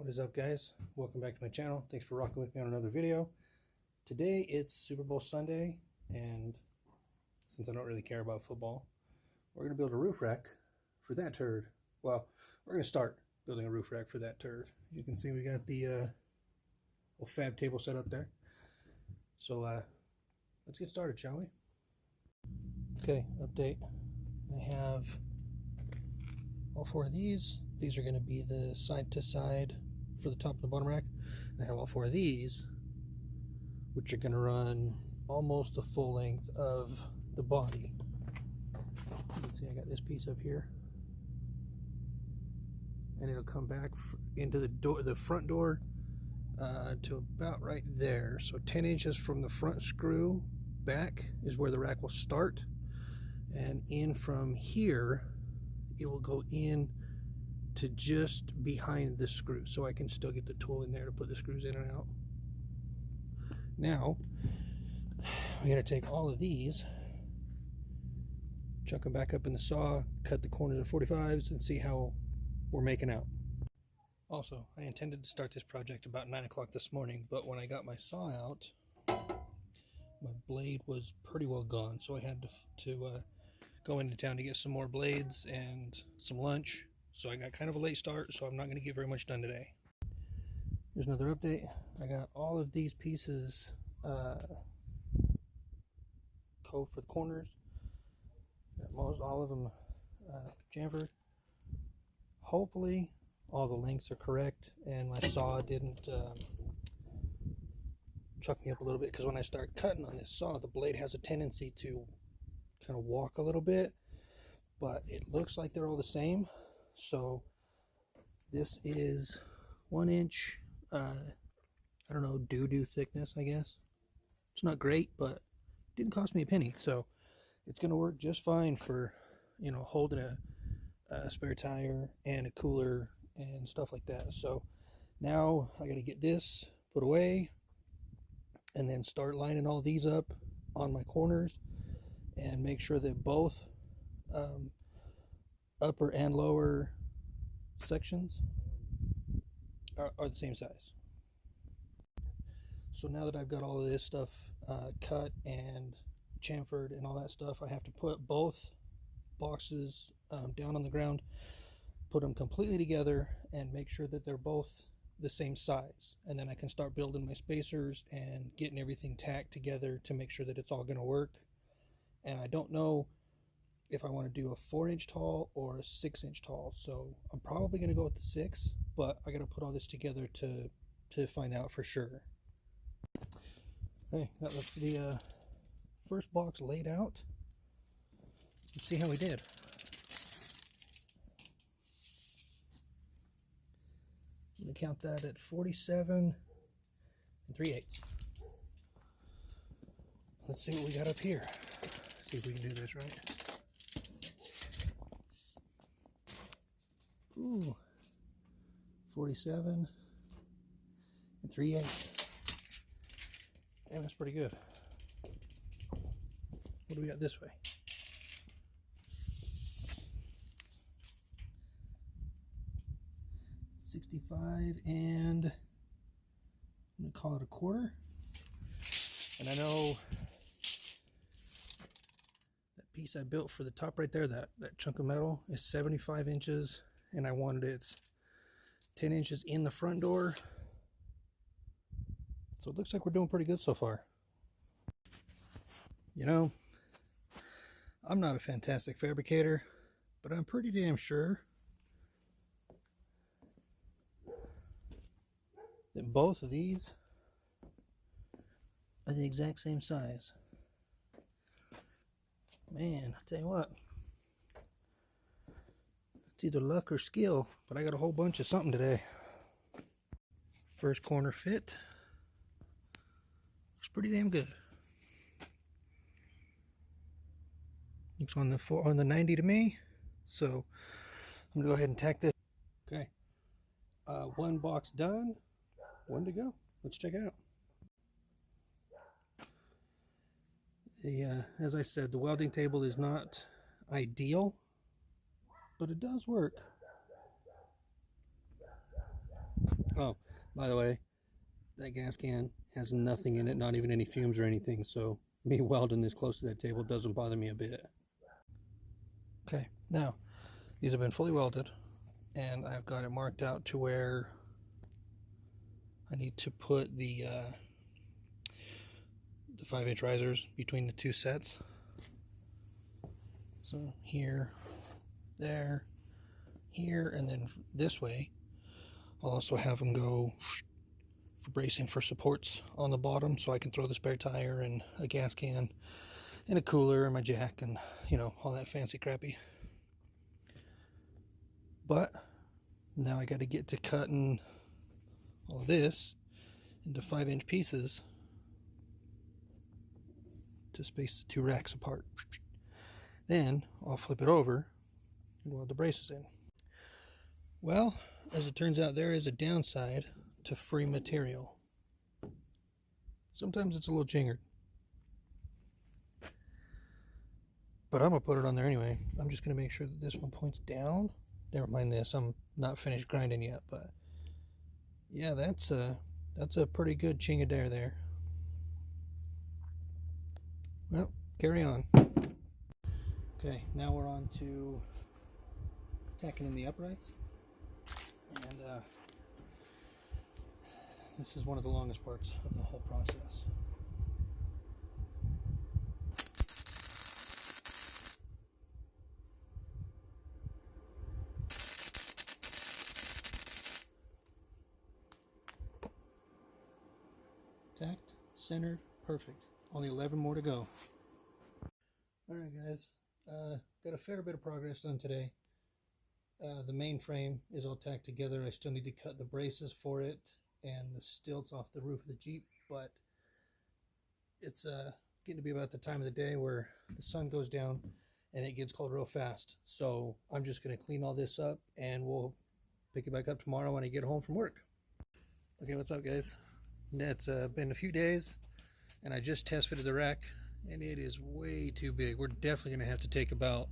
What is up, guys? Welcome back to my channel. Thanks for rocking with me on another video. Today it's Super Bowl Sunday, and since I don't really care about football, we're going to build a roof rack for that turd. Well, we're going to start building a roof rack for that turd. As you can see, we got the little fab table set up there. So let's get started, shall we? Okay, update. I have all four of these. These are going to be the side to side for the top and the bottom rack. I have all four of these, which are going to run almost the full length of the body. You can see I got this piece up here, and it'll come back into the door, the front door, to about right there. So 10 inches from the front screw back is where the rack will start, and in from here it will go in to just behind the screw, so I can still get the tool in there to put the screws in and out. Now we're going to take all of these, chuck them back up in the saw, cut the corners of 45s, and see how we're making out. Also, I intended to start this project about 9 o'clock this morning, but when I got my saw out, my blade was pretty well gone, so I had to go into town to get some more blades and some lunch. So I got kind of a late start, so I'm not going to get very much done today. Here's another update. I got all of these pieces cove for the corners. Got most all of them chamfered. Hopefully all the lengths are correct and my saw didn't chuck me up a little bit, because when I start cutting on this saw, the blade has a tendency to kind of walk a little bit, but it looks like they're all the same. So this is 1 inch, I don't know, doo-doo thickness, I guess. It's not great, but it didn't cost me a penny, so it's going to work just fine for, you know, holding a spare tire and a cooler and stuff like that. So now I got to get this put away and then start lining all these up on my corners and make sure that both upper and lower sections are the same size. So now that I've got all of this stuff cut and chamfered and all that stuff, I have to put both boxes down on the ground, put them completely together, and make sure that they're both the same size, and then I can start building my spacers and getting everything tacked together to make sure that it's all going to work. And I don't know if I want to do a 4-inch tall or a 6-inch tall, so I'm probably going to go with the 6, but I got to put all this together to find out for sure. Okay, that looks the first box laid out. Let's see how we did. I'm going to count that at 47 3/8. Let's see what we got up here. See if we can do this right. Ooh, 47 3/8. Damn, that's pretty good. What do we got this way? $65, and I'm gonna call it a quarter. And I know that piece I built for the top right there, that chunk of metal, is 75 inches, and I wanted it 10 inches in the front door. So it looks like we're doing pretty good so far. You know, I'm not a fantastic fabricator, but I'm pretty damn sure that both of these are the exact same size. Man, I tell you what, it's either luck or skill, but I got a whole bunch of something today. First corner fit. Looks pretty damn good. Looks on the 90 to me. So I'm gonna go ahead and tack this. Okay, one box done, one to go. Let's check it out. As I said, the welding table is not ideal, but it does work. Oh, by the way, that gas can has nothing in it, not even any fumes or anything, so me welding this close to that table doesn't bother me a bit. Okay, now these have been fully welded, and I've got it marked out to where I need to put the 5-inch risers between the two sets. So here, there, here, and then this way. I'll also have them go for bracing for supports on the bottom, so I can throw the spare tire and a gas can and a cooler and my jack and, you know, all that fancy crappy. But now I got to get to cutting all of this into 5-inch pieces to space the two racks apart. Then I'll flip it over and weld the braces in. Well, as it turns out, there is a downside to free material. Sometimes it's a little jingered. But I'm going to put it on there anyway. I'm just going to make sure that this one points down. Never mind this, I'm not finished grinding yet, but yeah, that's a pretty good chingadair there. Well, carry on. Okay, now we're on to tacking in the uprights. And this is one of the longest parts of the whole process. Tacked, centered, perfect. Only 11 more to go. Alright guys, got a fair bit of progress done today. The main frame is all tacked together. I still need to cut the braces for it and the stilts off the roof of the Jeep, but it's getting to be about the time of the day where the sun goes down and it gets cold real fast. So I'm just going to clean all this up and we'll pick it back up tomorrow when I get home from work. Okay, what's up guys? It's been a few days and I just test fitted the rack and it is way too big. We're definitely going to have to take about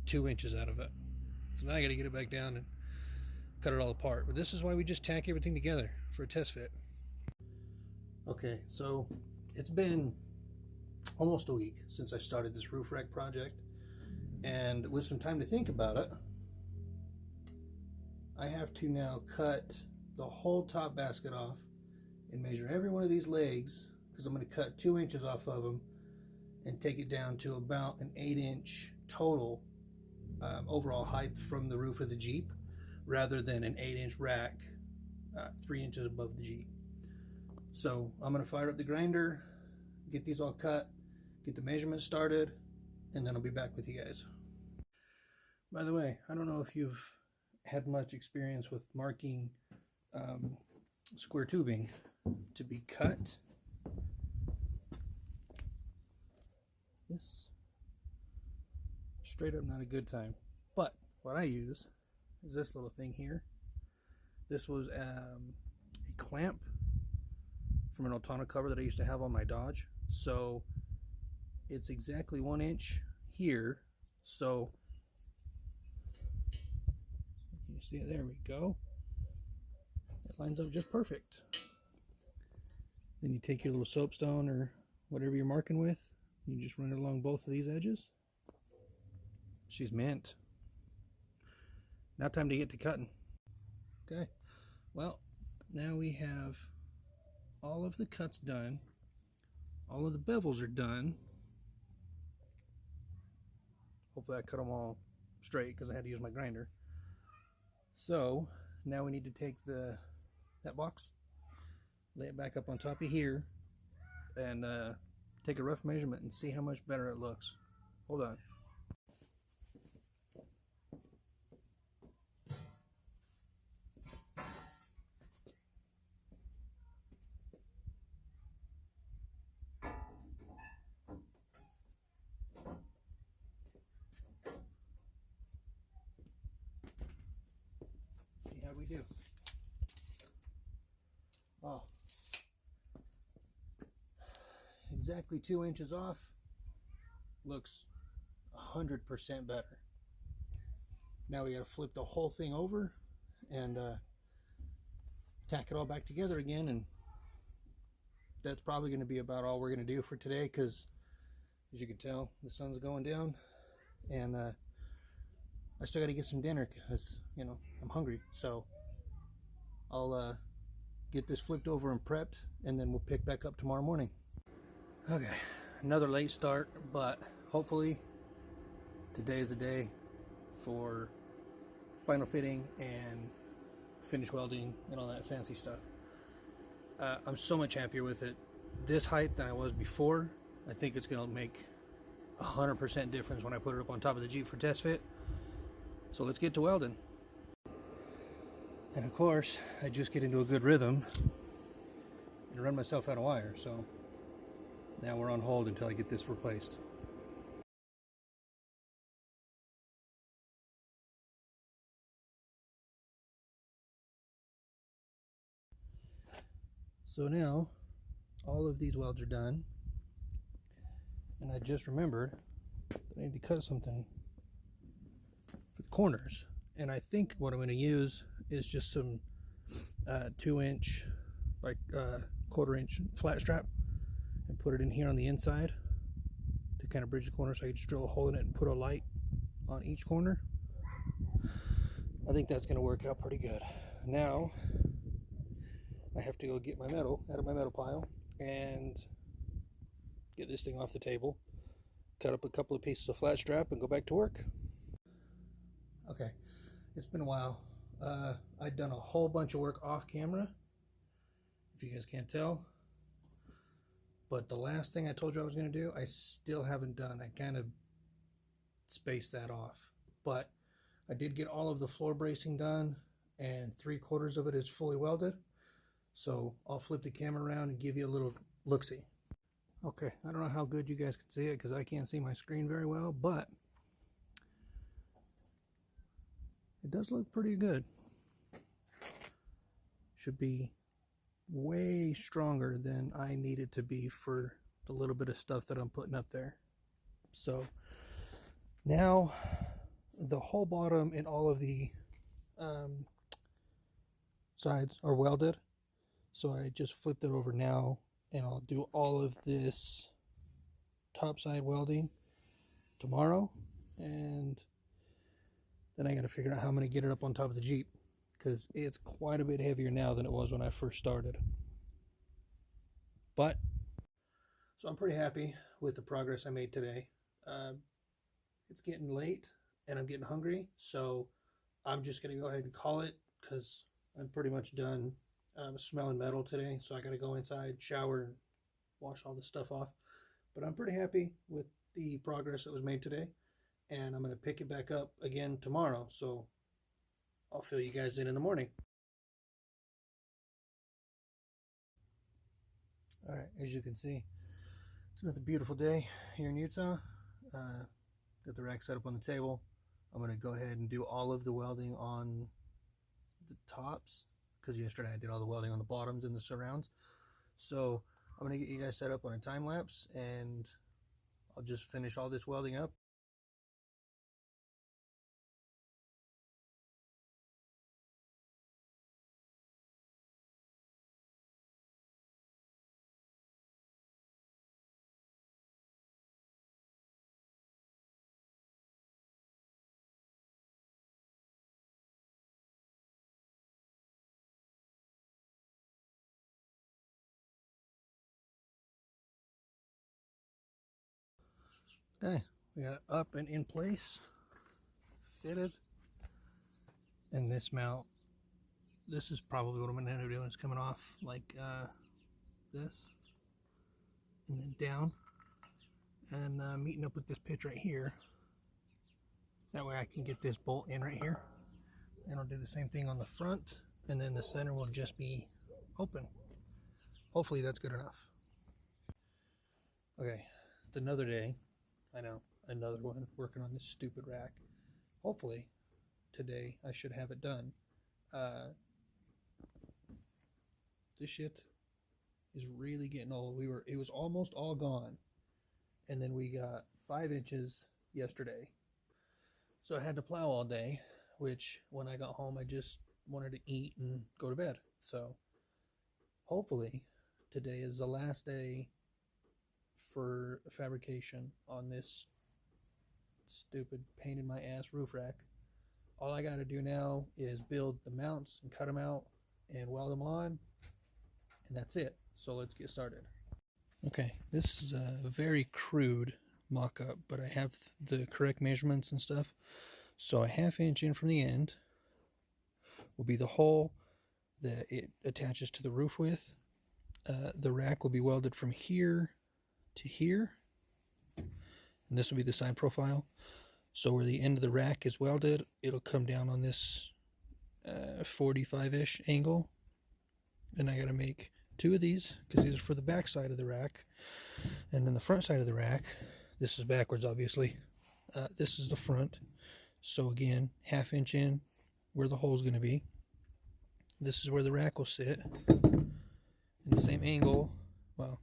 2 inches out of it. So now I got to get it back down and cut it all apart. But this is why we just tack everything together for a test fit. Okay, so it's been almost a week since I started this roof rack project, and with some time to think about it, I have to now cut the whole top basket off and measure every one of these legs, because I'm going to cut 2 inches off of them and take it down to about an 8-inch total overall height from the roof of the Jeep, rather than an 8-inch rack 3 inches above the Jeep. So I'm going to fire up the grinder, get these all cut, get the measurements started, and then I'll be back with you guys. By the way, I don't know if you've had much experience with marking square tubing to be cut. This straight up not a good time, but what I use is this little thing here. This was a clamp from an Autona cover that I used to have on my Dodge, so it's exactly 1 inch here. So can you see it? There we go. It lines up just perfect. Then you take your little soapstone or whatever you're marking with, you just run it along both of these edges. She's mint. Now time to get to cutting. Okay, well, now we have all of the cuts done. All of the bevels are done. Hopefully I cut them all straight because I had to use my grinder. So now we need to take that box, lay it back up on top of here, and take a rough measurement and see how much better it looks. Hold on. See how we do. Oh, exactly 2 inches off. Looks 100% better. Now we got to flip the whole thing over and tack it all back together again, and that's probably going to be about all we're going to do for today, because as you can tell, the sun's going down, and I still got to get some dinner because, you know, I'm hungry. So I'll get this flipped over and prepped, and then we'll pick back up tomorrow morning. Okay, another late start, but hopefully today is the day for final fitting and finish welding and all that fancy stuff. I'm so much happier with it this height than I was before. I think it's going to make 100% difference when I put it up on top of the Jeep for test fit. So let's get to welding. And of course, I just get into a good rhythm and run myself out of wire. So now we're on hold until I get this replaced. So now all of these welds are done, and I just remembered that I need to cut something for the corners. And I think what I'm going to use is just some 2-inch by 1/4-inch flat strap, and put it in here on the inside to kind of bridge the corner, so I can just drill a hole in it and put a light on each corner. I think that's going to work out pretty good. Now I have to go get my metal out of my metal pile and get this thing off the table, cut up a couple of pieces of flat strap, and go back to work. Okay, it's been a while. I've done a whole bunch of work off camera, if you guys can't tell, but the last thing I told you I was going to do, I still haven't done. I kind of spaced that off, but I did get all of the floor bracing done, and 3/4 of it is fully welded. So I'll flip the camera around and give you a little look-see. Okay, I don't know how good you guys can see it because I can't see my screen very well, but it does look pretty good. Should be way stronger than I need it to be for the little bit of stuff that I'm putting up there. So now the whole bottom and all of the sides are welded. So I just flipped it over now, and I'll do all of this topside welding tomorrow, and then I got to figure out how I'm going to get it up on top of the Jeep, because it's quite a bit heavier now than it was when I first started. But so I'm pretty happy with the progress I made today. It's getting late and I'm getting hungry, so I'm just going to go ahead and call it, because I'm pretty much done smelling metal today. So I got to go inside, shower, and wash all this stuff off. But I'm pretty happy with the progress that was made today, and I'm going to pick it back up again tomorrow. So I'll fill you guys in the morning. All right, as you can see, it's another beautiful day here in Utah. Got the rack set up on the table. I'm going to go ahead and do all of the welding on the tops, because yesterday I did all the welding on the bottoms and the surrounds. So I'm going to get you guys set up on a time lapse, and I'll just finish all this welding up. Okay, we got it up and in place, fitted. And this mount, this is probably what I'm going to end up doing. It's coming off like this, and then down, and meeting up with this pitch right here. That way I can get this bolt in right here, and I'll do the same thing on the front, and then the center will just be open. Hopefully that's good enough. Okay, it's another day. I know, another one working on this stupid rack. Hopefully today I should have it done. This shit is really getting old. It was almost all gone, and then we got 5 inches yesterday. So I had to plow all day, which when I got home I just wanted to eat and go to bed. So hopefully today is the last day for fabrication on this stupid pain in my ass roof rack. All I got to do now is build the mounts and cut them out and weld them on, and that's it. So let's get started. Okay, this is a very crude mock-up, but I have the correct measurements and stuff. So a 1/2 inch in from the end will be the hole that it attaches to the roof with. The rack will be welded from here to here, and this will be the side profile. So where the end of the rack is welded, it'll come down on this 45-ish angle, and I got to make 2 of these because these are for the back side of the rack. And then the front side of the rack, this is backwards obviously, this is the front. So again, 1/2 inch in where the hole is going to be. This is where the rack will sit in the same angle. Well,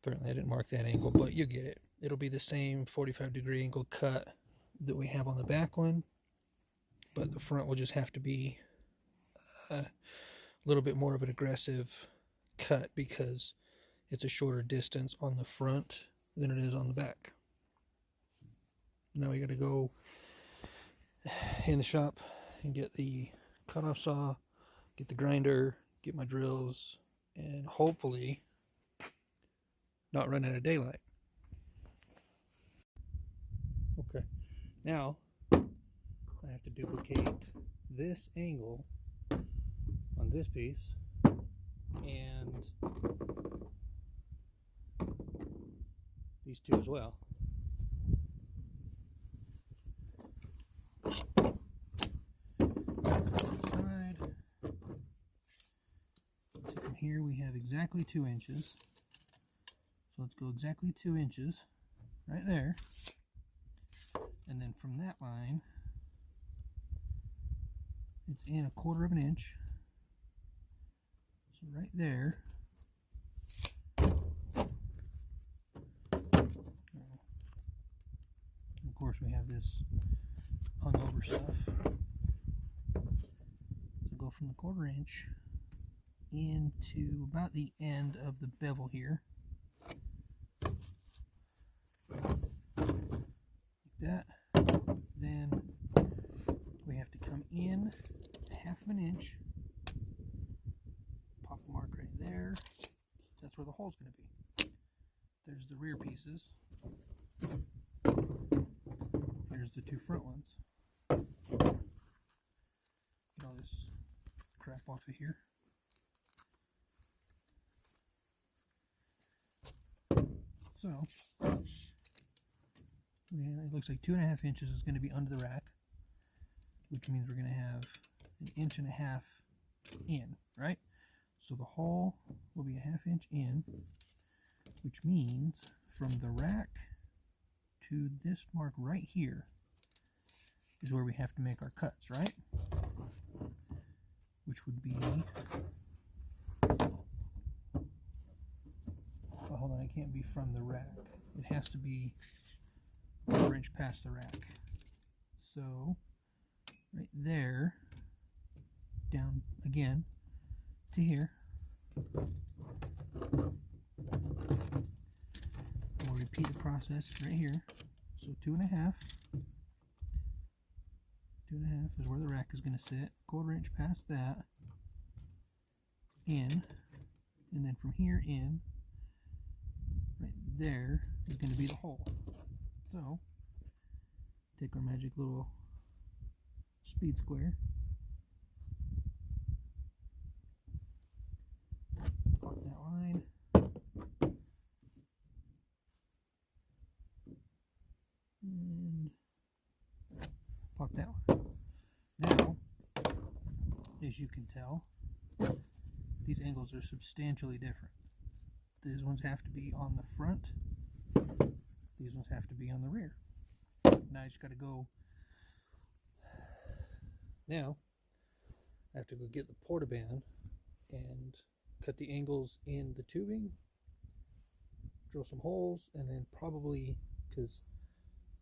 apparently I didn't mark that angle, but you get it. It'll be the same 45-degree angle cut that we have on the back one, but the front will just have to be a little bit more of an aggressive cut because it's a shorter distance on the front than it is on the back. Now we got to go in the shop and get the cutoff saw, get the grinder, get my drills, and hopefully not run out of daylight. Okay, now I have to duplicate this angle on this piece and these 2 as well. Side. So from here we have exactly 2 inches. So let's go exactly 2 inches right there. And then from that line, it's in 1/4 inch. So right there. And of course we have this hung over stuff. So go from the 1/4 inch into about the end of the bevel here. Like that. Then we have to come in 1/2 inch, pop a mark right there. That's where the hole's going to be. There's the rear pieces. There's the 2 front ones. Get all this crap off of here. So it looks like 2.5 inches is going to be under the rack, which means we're going to have 1.5 inches in, right? So the hole will be 1/2 inch in, which means from the rack to this mark right here is where we have to make our cuts, right? Which would be, well, hold on, it can't be from the rack. It has to be 1/4 inch past the rack. So right there, down again to here. We'll repeat the process right here. So 2.5. 2.5 is where the rack is going to sit. 1/4 inch past that, in, and then from here in, right there is going to be the hole. So take our magic little speed square, plot that line, and plot that line. Now, as you can tell, these angles are substantially different. These ones have to be on the front, these ones have to be on the rear. Now I just got to go. Now I have to go get the portaband and cut the angles in the tubing, drill some holes, and then probably, because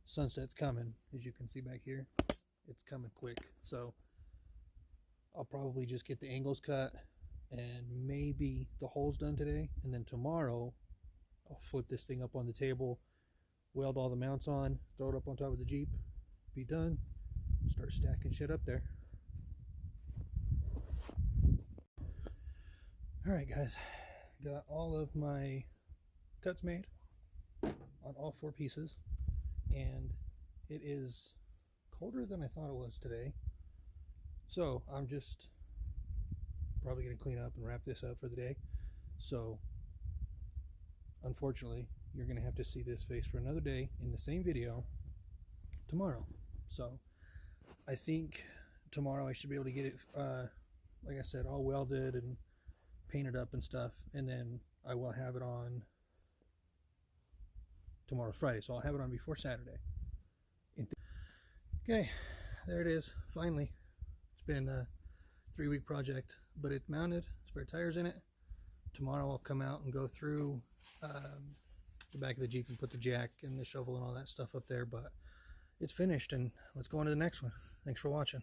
sunset's coming, as you can see back here, it's coming quick, so I'll probably just get the angles cut and maybe the holes done today, and then tomorrow I'll flip this thing up on the table, weld all the mounts on, throw it up on top of the Jeep, be done, start stacking shit up there. Alright guys, got all of my cuts made on all 4 pieces, and it is colder than I thought it was today, so I'm just probably going to clean up and wrap this up for the day. So unfortunately you're going to have to see this face for another day in the same video tomorrow. So I think tomorrow I should be able to get it like I said, all welded and painted up and stuff, and then I will have it on tomorrow's Friday, so I'll have it on before Saturday. Okay, there it is, finally. It's been a 3-week project, but it's mounted, spare tires in it. Tomorrow I'll come out and go through the back of the Jeep and put the jack and the shovel and all that stuff up there, but it's finished, and let's go on to the next one. Thanks for watching.